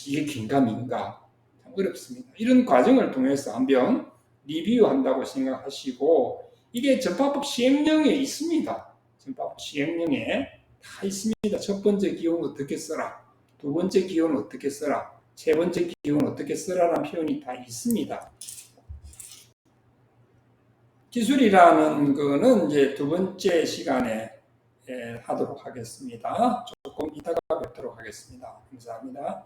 이게 긴가 민가 참 어렵습니다. 이런 과정을 통해서 한번 리뷰한다고 생각하시고 이게 전파법 시행령에 있습니다. 전파법 시행령에 다 있습니다. 첫 번째 기호는 어떻게 써라. 두 번째 기호는 어떻게 써라. 세 번째 기호는 어떻게 쓰라는 표현이 다 있습니다. 기술이라는 거는 이제 두 번째 시간에 하도록 하겠습니다. 조금 이따가 뵙도록 하겠습니다. 감사합니다.